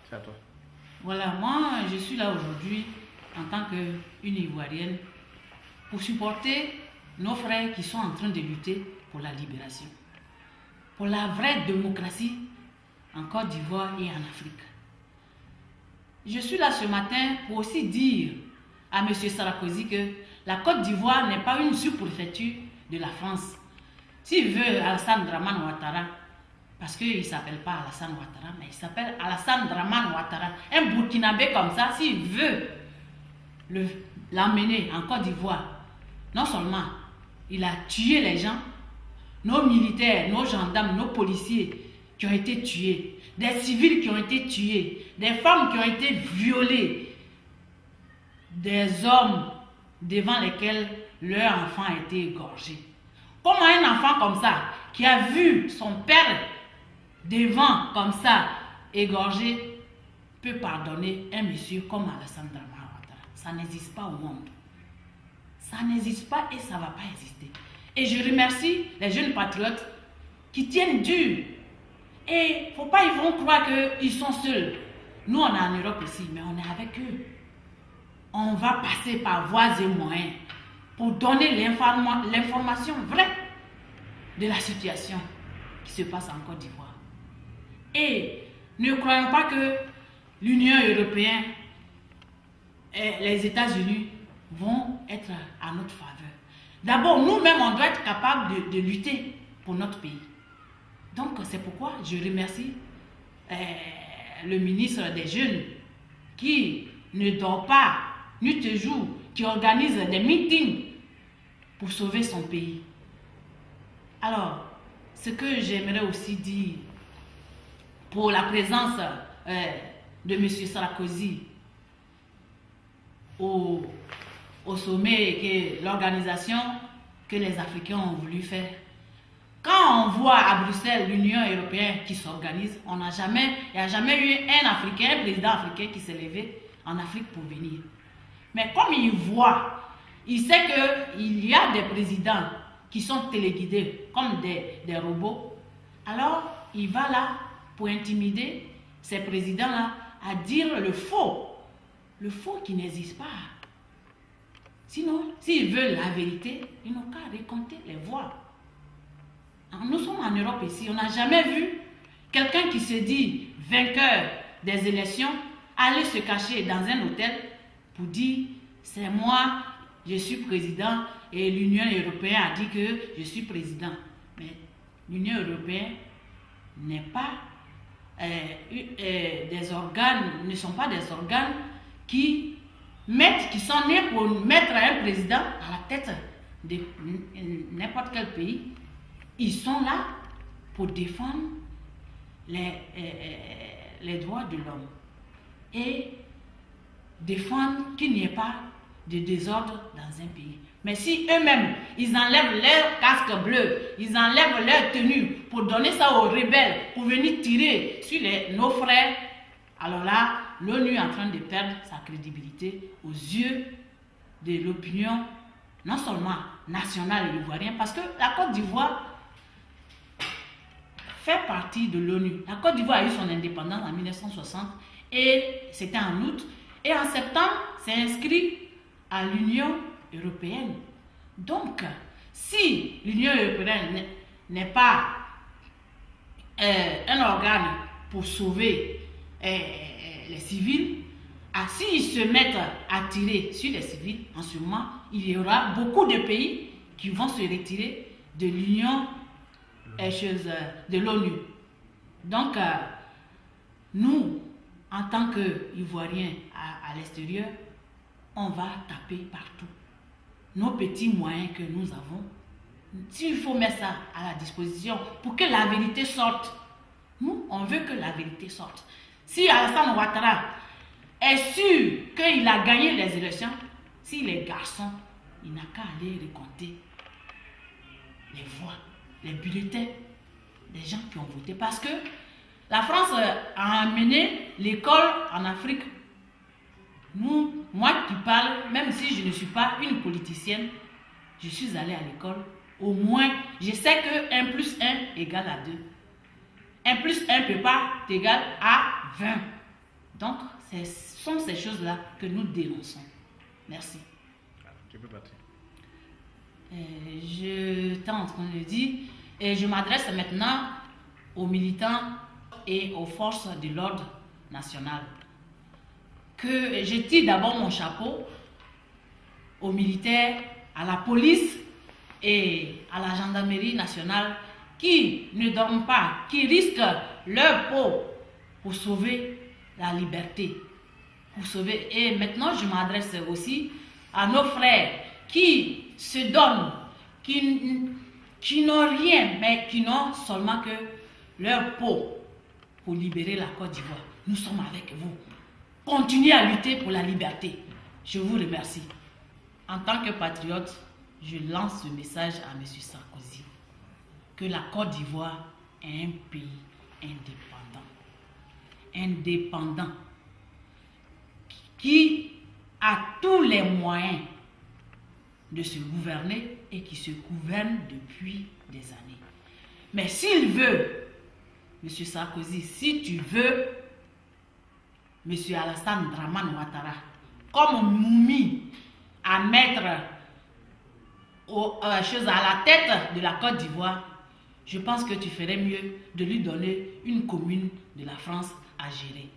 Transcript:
C'est à toi. Voilà, moi, je suis là aujourd'hui en tant qu'une Ivoirienne pour supporter nos frères qui sont en train de lutter pour la libération, pour la vraie démocratie en Côte d'Ivoire et en Afrique. Je suis là ce matin pour aussi dire à M. Sarkozy que la Côte d'Ivoire n'est pas une sous-préfecture de la France. S'il veut Alassane Dramane Ouattara, parce qu'il ne s'appelle pas Alassane Ouattara, mais il s'appelle Alassane Dramane Ouattara, un Burkinabé comme ça, s'il veut l'emmener en Côte d'Ivoire, non seulement il a tué les gens, nos militaires, nos gendarmes, nos policiers qui ont été tués, des civils qui ont été tués, des femmes qui ont été violées, des hommes devant lesquels leur enfant a été égorgé. Comment un enfant comme ça, qui a vu son père devant comme ça égorgé, peut pardonner un monsieur comme Alassane Dramane Ouattara? Ça n'existe pas au monde. Ça n'existe pas et ça ne va pas exister. Et je remercie les jeunes patriotes qui tiennent dur. Et il ne faut pas ils vont croire qu'ils sont seuls. Nous, on est en Europe ici, mais on est avec eux. On va passer par voies et moyens pour donner l'information vraie de la situation qui se passe en Côte d'Ivoire. Et ne croyons pas que l'Union européenne et les États-Unis vont être à notre faveur. D'abord, nous-mêmes, on doit être capables de lutter pour notre pays. Donc, c'est pourquoi je remercie le ministre des Jeunes qui ne dort pas, nuit et jour, qui organise des meetings pour sauver son pays. Alors, ce que j'aimerais aussi dire pour la présence de M. Sarkozy au sommet que l'organisation que les Africains ont voulu faire. Quand on voit à Bruxelles l'Union européenne qui s'organise, il n'y a jamais eu un président africain qui s'est levé en Afrique pour venir. Mais comme il voit, il sait qu'il y a des présidents qui sont téléguidés comme des robots, alors il va là pour intimider ces présidents-là à dire le faux qui n'existe pas. Sinon, s'ils veulent la vérité, ils n'ont qu'à raconter les voix. Nous sommes en Europe ici, on n'a jamais vu quelqu'un qui se dit vainqueur des élections aller se cacher dans un hôtel pour dire c'est moi, je suis président et l'Union européenne a dit que je suis président. Mais l'Union européenne n'est pas des organes, ne sont pas des organes qui sont nés pour mettre un président à la tête de n'importe quel pays. Ils sont là pour défendre les droits de l'homme et défendre qu'il n'y ait pas de désordre dans un pays. Mais si eux-mêmes, ils enlèvent leur casque bleu, ils enlèvent leur tenue pour donner ça aux rebelles, pour venir tirer sur nos frères, alors là, l'ONU est en train de perdre sa crédibilité aux yeux de l'opinion, non seulement nationale et ivoirienne, parce que la Côte d'Ivoire fait partie de l'ONU. La Côte d'Ivoire a eu son indépendance en 1960 et c'était en août. Et en septembre, c'est inscrit à l'Union européenne. Donc, si l'Union européenne n'est pas un organe pour sauver les civils, s'ils se mettent à tirer sur les civils, en ce moment, il y aura beaucoup de pays qui vont se retirer de l'Union de l'ONU. Donc, nous, en tant qu'Ivoiriens à l'extérieur, on va taper partout. Nos petits moyens que nous avons, s'il faut mettre ça à la disposition pour que la vérité sorte, nous, on veut que la vérité sorte. Si Alassane Ouattara est sûr qu'il a gagné les élections, s'il est garçon, il n'a qu'à aller raconter les voix, les bulletins des gens qui ont voté. Parce que la France a amené l'école en Afrique. Moi qui parle, même si je ne suis pas une politicienne, je suis allée à l'école. Au moins, je sais que 1 plus 1 égale à 2. 1 plus 1 ne peut pas t'égaler à 20. Donc, ce sont ces choses-là que nous dénonçons. Merci. Tu peux partir. Je t'ai en train de dire, et je m'adresse maintenant aux militants et aux forces de l'ordre national. Que je tire d'abord mon chapeau aux militaires, à la police et à la gendarmerie nationale qui ne dorment pas, qui risquent leur peau pour sauver la liberté. Et maintenant, je m'adresse aussi à nos frères qui se donnent, qui n'ont rien, mais qui n'ont seulement que leur peau pour libérer la Côte d'Ivoire. Nous sommes avec vous. Continuez à lutter pour la liberté. Je vous remercie. En tant que patriote, je lance ce message à M. Sarkozy, que la Côte d'Ivoire est un pays indépendant, qui a tous les moyens de se gouverner et qui se gouverne depuis des années. Mais s'il veut, M. Sarkozy, si tu veux, M. Alassane Dramane Ouattara, comme Moumi, à mettre à la tête de la Côte d'Ivoire, je pense que tu ferais mieux de lui donner une commune de la France à gérer.